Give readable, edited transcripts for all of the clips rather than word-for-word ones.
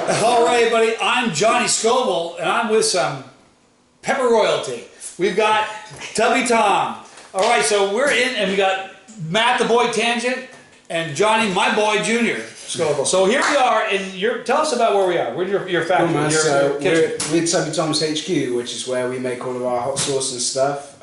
All right, buddy. I'm Johnny Scoble, and I'm with some pepper royalty. We've got Tubby Tom. All right, so we're in, and we got Matt the boy Tangent, and Johnny, my boy Junior Scoble. So here we are, and tell us about where we are. We're your factory. Cool, man. Your kitchen. We're at Tubby Tom's HQ, which is where we make all of our hot sauce and stuff.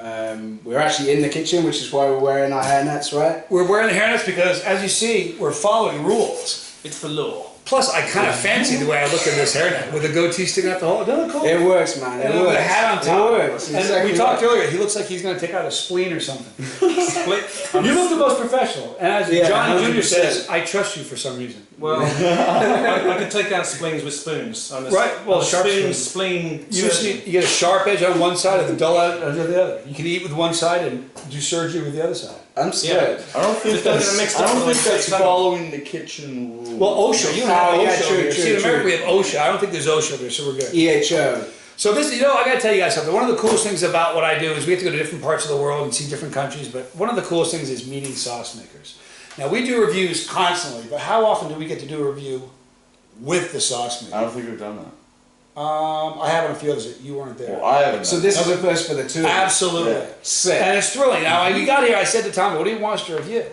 We're actually in the kitchen, which is why we're wearing our hairnets, right? We're wearing the hairnets because, as you see, we're following rules. It's the law. Plus, I kind of fancy the way I look at this hairnet with a goatee sticking out the whole. Doesn't it look cool? It works, man. It works. With a hat on top. It works. And Exactly we talked earlier. He looks like he's going to take out a spleen or something. You look the most professional, and as Johnny Jr. says, I trust you for some reason. Well, I can take out spleens with spoons. Right. Well, sharp spleen. You just need, you get a sharp edge on one side and the dull edge on the other. You can eat with one side and do surgery with the other side. I'm scared. Yeah. I don't think that's like following the kitchen rules. Well, OSHA. You don't have OSHA. True, See, in America we have OSHA. I don't think there's OSHA there, so we're good. EHO. So this, I got to tell you guys something. One of the coolest things about what I do is we have to go to different parts of the world and see different countries, but one of the coolest things is meeting sauce makers. Now, we do reviews constantly, but how often do we get to do a review with the sauce maker? I don't think we've done that. I have on a few others that you weren't there. Well, I haven't. So this is the first for the two. Absolutely. Yeah. Sick. And it's thrilling. Now, we got here, I said to Tommy, what do you want us to review?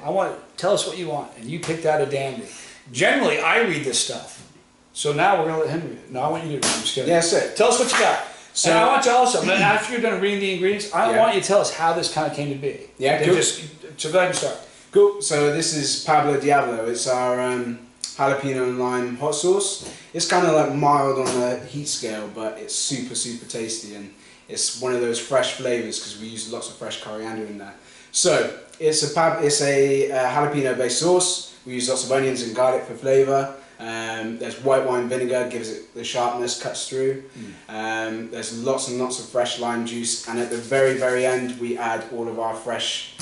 Tell us what you want. And you picked out a dandy. Generally, I read this stuff. So now we're going to let him read it. No, I want you to read it. I'm just kidding. Yeah, sick. Tell us what you got. So, and I want you also, after you're done reading the ingredients, I want you to tell us how this kind of came to be. Yeah, cool. So go ahead and start. Cool. So this is Pablo Diablo. It's our jalapeno and lime hot sauce. It's kind of like mild on the heat scale, but it's super, super tasty, and it's one of those fresh flavors because we use lots of fresh coriander in there. So it's a jalapeno based sauce. We use lots of onions and garlic for flavor. There's white wine vinegar, gives it the sharpness, cuts through. There's lots and lots of fresh lime juice, and at the very, very end we add all of our fresh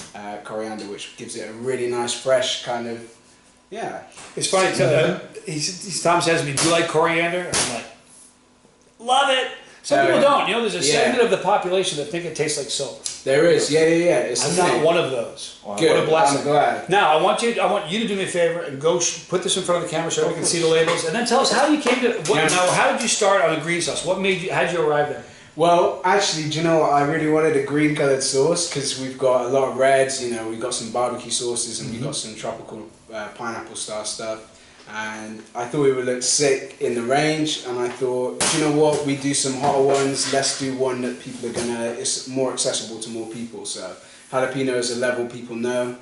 coriander, which gives it a really nice, fresh kind of, It's funny, Tom says to me, do you like coriander? And I'm like, love it. Some people don't. There's a segment of the population that think it tastes like soap. There is, yeah. I'm not one of those. Wow. What a blessing. I'm glad. Now, I want you to do me a favor and go put this in front of the camera so everyone can see the labels, and then tell us how you came to. Now, how did you start on a green sauce? How did you arrive there? Well, actually, do you know what? I really wanted a green coloured sauce because we've got a lot of reds. We've got some barbecue sauces and we've got some tropical pineapple star stuff. And I thought it would look sick in the range, and I thought, do you know what, we do some hotter ones, let's do one that people are it's more accessible to more people. So jalapeno is a level people know.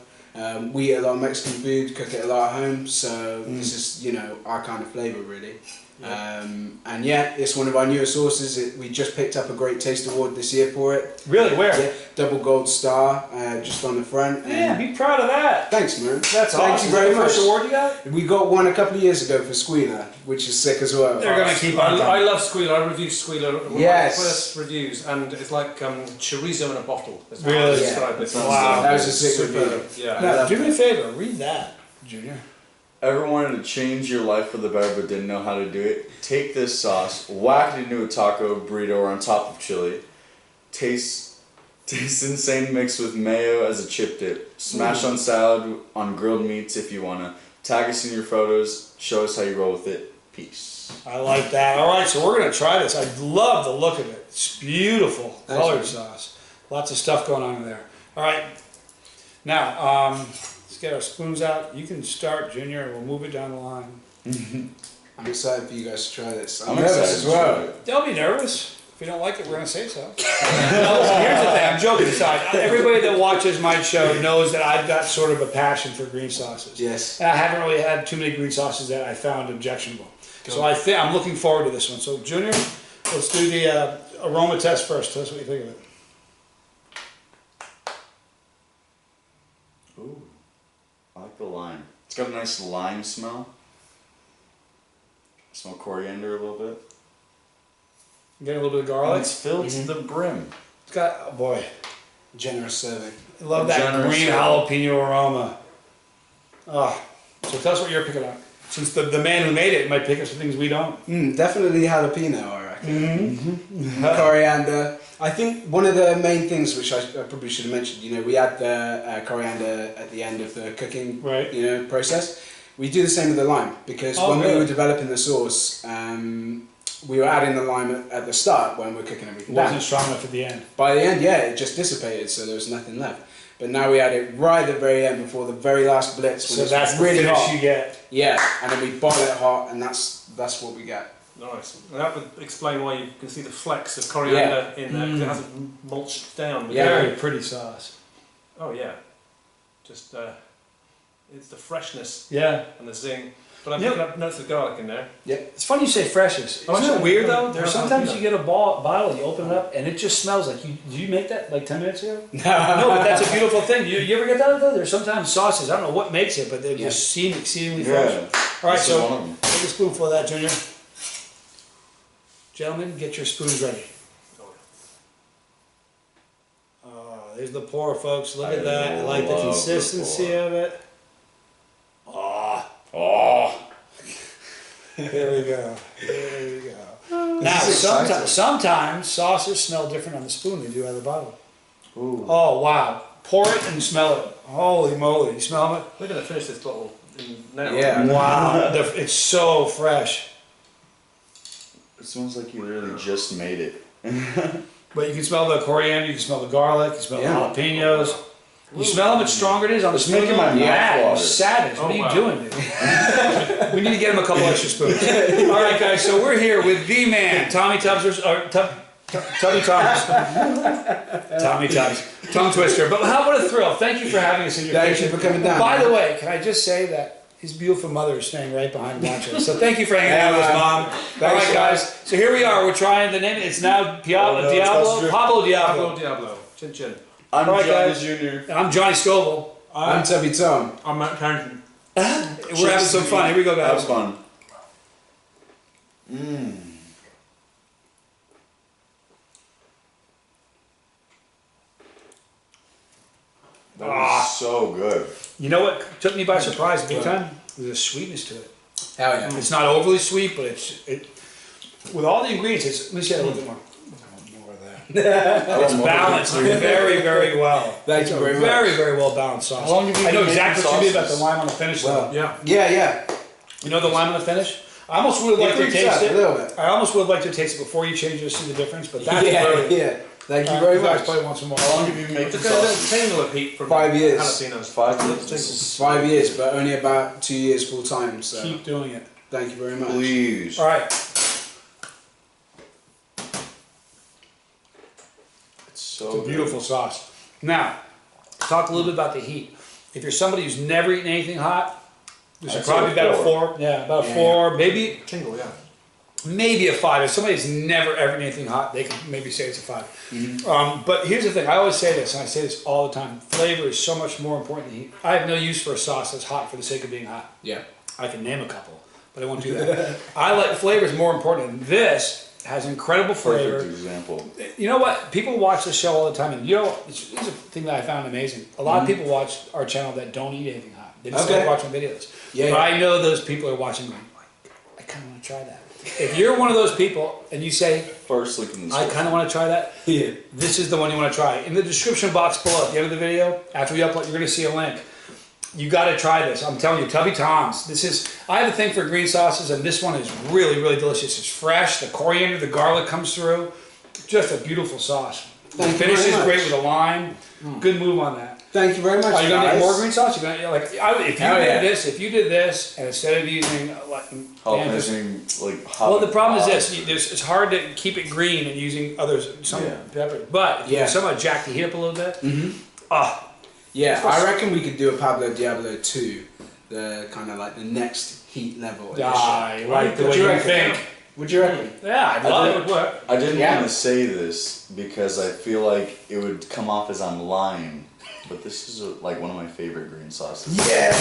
We eat a lot of Mexican food, cook it a lot at home, so this is, our kind of flavour really. And it's one of our newer sauces. We just picked up a Great Taste Award this year for it. Really? Where? Yeah, double gold star, just on the front. Yeah, be proud of that. Thanks, man. That's awesome. Thank you very much. First award you got? We got one a couple of years ago for Squealer, which is sick as well. They're going to keep on. I love Squealer. I reviewed Squealer. One Yes. of my first reviews, and it's like chorizo in a bottle. That's how Really? I describe it. Wow. That was a sick review. Yeah. Now, do me a favor. Read that, Junior. Ever wanted to change your life for the better but didn't know how to do it? Take this sauce, whack it into a taco, burrito, or on top of chili. Taste insane mixed with mayo as a chip dip. Smash on salad, on grilled meats if you wanna. Tag us in your photos. Show us how you roll with it. Peace. I like that. All right, so we're going to try this. I love the look of it. It's beautiful colored sauce. Lots of stuff going on in there. All right. Now, let's get our spoons out. You can start, Junior. We'll move it down the line. I'm excited for you guys to try this. I'm nervous excited as well. Don't be nervous. If you don't like it, we're going to say so. No, listen, here's the thing. I'm joking aside. Everybody that watches my show knows that I've got sort of a passion for green sauces. Yes. And I haven't really had too many green sauces that I found objectionable. So I'm looking forward to this one. So, Junior, let's do the aroma test first. Tell us what you think of it. Ooh, I like the lime. It's got a nice lime smell. I smell coriander a little bit. Getting a little bit of Oh, garlic. it's filled to the brim. It's got, oh boy, Generous serving. I love that Generous green serving. jalapeno aroma. Oh, so tell us what you're picking up. Since the man who made it might pick up some things we don't. Definitely jalapeno, I reckon. Coriander. I think one of the main things which I probably should have mentioned, we add the coriander at the end of the cooking Right. process. We do the same with the lime because when we were developing the sauce, we were adding the lime at the start when we're cooking everything It wasn't down. strong enough at the end. By the end, yeah, it just dissipated, so there was nothing left. But now we add it right at the very end before the very last blitz. When So it's that's really the finish hot. you get. Yeah, and then we boil it hot, and that's what we get. Nice. And that would explain why you can see the flecks of coriander in there, because it hasn't mulched down. With Very pretty sauce. Oh yeah. Just it's the freshness Yeah. and the zing. But I'm picking up notes of garlic in there. It's funny you say freshness. Oh, Isn't it actually, weird no, though? no, There's no, sometimes no. you get a bottle, you open it up, and it just smells like you. Did you make that like 10 minutes ago? No, No, but that's a beautiful thing. You ever get that though? There's sometimes sauces. I don't know what makes it, but they just seem exceedingly fresh. All right, This is one so of them. take a spoonful of that, Junior. Gentlemen, get your spoons ready. Oh, there's the pour, folks. Look at that. I like the love the consistency pour. of it. Oh, Oh, there we go. There we go. Now, is exciting. sometimes sauces smell different on the spoon than they do out of the bottle. ooh. Oh, wow. Pour it and smell it. Holy moly. You smell it? We're going to finish this bottle now. Yeah. Wow. It's so fresh. It smells like you literally just made it. But you can smell the coriander, you can smell the garlic, you can smell the jalapenos. You smell how much stronger it is on the It's spoon? making my mouth Yeah, water. savage. What Oh, are you wow. doing, dude? We need to get him a couple extra spoons. All right, guys, so we're here with the man, Tommy Tubbs, or Tubby Thomas. Tommy Tubbs. Tongue twister. But what a thrill. Thank you for having us in your Thank kitchen. you for coming down. By the way, can I just say that his beautiful mother is staying right behind watching us. So thank you for hanging out with us, Mom. All right, guys. So here we are. We're trying the name. It's now Diablo. Pablo Diablo. Pablo Diablo. Chin chin. I'm All right, Johnny guys. Jr. I'm Johnny Scoville. I'm Tubby Tom. I'm Matt Carrington. We're having some fun. Here we go, That was guys. fun. Mmm. That was so good. You know what took me by surprise big time? There's a sweetness to it. Hell yeah. It's not overly sweet, but it with all the ingredients. Let me say that a little bit more. More of that. It's balanced very, very well. Thank you very much. Very, very well balanced sauce. How long have you I know been exactly making what you mean about sauces? the lime on the finish. Well, Yeah. Yeah. You know the lime on the finish? I almost would have liked to creeps taste up it. a little bit. I almost would have liked to taste it before you change it to see the difference, but that's Yeah, brilliant. yeah. Thank you very You guys much. probably want some more. How long have you been making Just a little sauces? tingle of heat from 5 years. jalapenos. 5 years. This is 5 years, but only about 2 years full time. So Keep doing it. thank you very much. please. All right. It's so It's a beautiful sauce. Now, talk a little bit about the heat. If you're somebody who's never eaten anything hot, this I'd is say probably a about a 4. 4. Yeah, about a Yeah. 4, maybe Tingle, yeah. maybe a 5. If somebody's never ever eaten anything hot, they could maybe say it's a 5. But here's the thing. I always say this, and I say this all the time. Flavor is so much more important than heat. I have no use for a sauce that's hot for the sake of being hot. Yeah. I can name a couple, but I won't do that. I like flavor is more important. And this has incredible flavor. Perfect example. You know what? People watch the show all the time, and you know, it's a thing that I found amazing. A lot of people watch our channel that don't eat anything hot. They just like watching videos. Yeah, But yeah. I know those people are watching going, I kind of want to try that. If you're one of those people and you say, First look in the I kind of want to try that, Yeah. this is the one you want to try. In the description box below, at the end of the video, after we upload, you're going to see a link. You got to try this. I'm telling you, Tubby Tom's. This is. I have a thing for green sauces, and this one is really, really delicious. It's fresh. The coriander, the garlic comes through. Just a beautiful sauce. The Thank you finish very is much. great with a lime. Good move on that. Thank you very much. Are you gonna guys. make more green sauce? You're gonna like if you Hell did yeah. this, if you did this, and instead of using like Jalapenos, like hot. well, the problem is this: it's hard to keep it green and using some Yeah. pepper. But if you Yeah. somehow jack the heat up a little bit, Yeah, I reckon we could do a Pablo Diablo 2, the kind of like the next heat level edition. I like the Would way you you reckon? think. Would you reckon? Yeah, I'd love That it. would work. I didn't Yeah. want to say this because I feel like it would come off as I'm lying, but this is like one of my favorite green sauces. Yeah!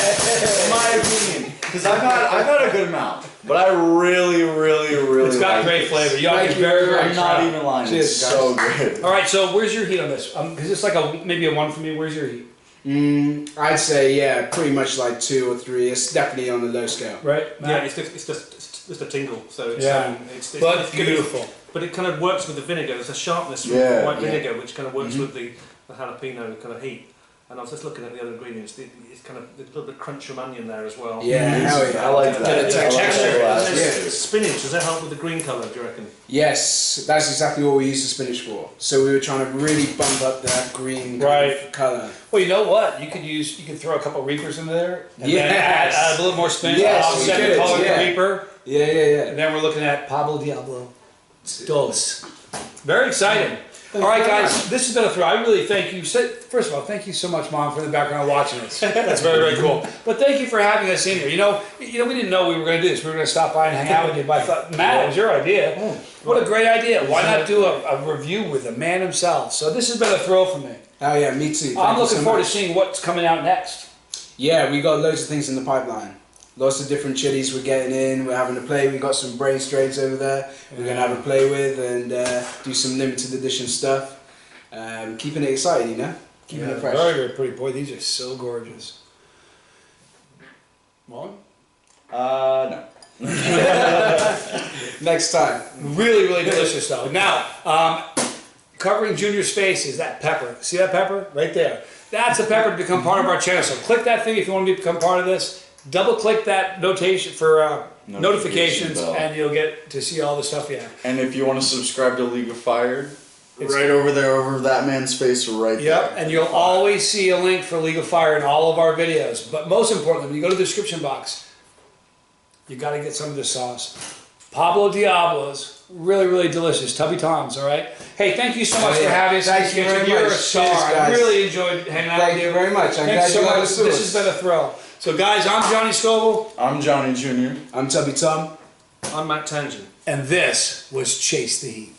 In my opinion, because I've had a good amount, but I really It's got like great this. flavor. You gotta be Thank you very, very very I'm not proud. even lying. Cheers, It's guys. so good. All right, so where's your heat on this? Because it's like maybe a 1 for me. Where's your heat? I'd say, yeah, pretty much like 2 or 3. It's definitely on the low scale. Right? Yeah, Matt? it's just a tingle. So it's, Yeah. it's But it's good. beautiful. But it kind of works with the vinegar. There's a sharpness from Yeah, the white yeah. vinegar which kind of works with the jalapeno kind of heat. And I was just looking at the other ingredients. It's kind of a little bit crunch from onion there as well. Yeah, hell yeah. I like that. Yeah, I like texture. that. And Yeah. there's spinach. Does that help with the green colour? Do you reckon? Yes, that's exactly what we used the spinach for. So we were trying to really bump up that green Right. colour. Well, you know what? You could throw a couple of Reapers in there. And Yes. then add a little more spinach. Yes, offset we the could, color of the yeah. Reaper. Yeah, yeah, And then we're looking at Pablo Diablo. Dos. Very exciting. All right, guys, this has been a thrill. I really thank you. First of all, thank you so much, Mom, for the background watching us. That's very, very cool. But thank you for having us in here. You know, we didn't know we were going to do this. We were going to stop by and hang out with you. But I thought, Matt, it was your idea. What a great idea. Why not do a review with the man himself? So this has been a thrill for me. Oh yeah, me too. I'm Thank you looking so forward much. to seeing what's coming out next. Yeah, we got loads of things in the pipeline. Lots of different chilies we're getting in. We're having a play. We got some brain strains over there. We're gonna have a play with and do some limited edition stuff. Keeping it exciting, you know. Keeping it fresh. Very, very pretty. Boy, these are so gorgeous. What? No. Next time. Really, really delicious though. Now, covering Junior's face is that pepper. See that pepper? Right there. That's a pepper to become part of our channel. So click that thing if you want to become part of this. Double click that notation for notifications bell. and you'll get to see all the stuff we have. And if you want to subscribe to League of Fire, It's- right over there, over that man's face, right Yep, there. and you'll always see a link for League of Fire in all of our videos. But most importantly, when you go to the description box, you got to get some of this sauce. Pablo Diablo's, really, really delicious. Tubby Tom's, all right? Hey, thank you so much for having us. Thank you very You're much. a star. Cheers, I guys. really enjoyed hanging out with Thank you very much. I'm glad Thanks so you got much. the This sauce. has been a thrill. So, guys, I'm Johnny Scoble, I'm Johnny Jr. I'm Tubby Tom. I'm Matt Tangent. and this was Chase the Heat.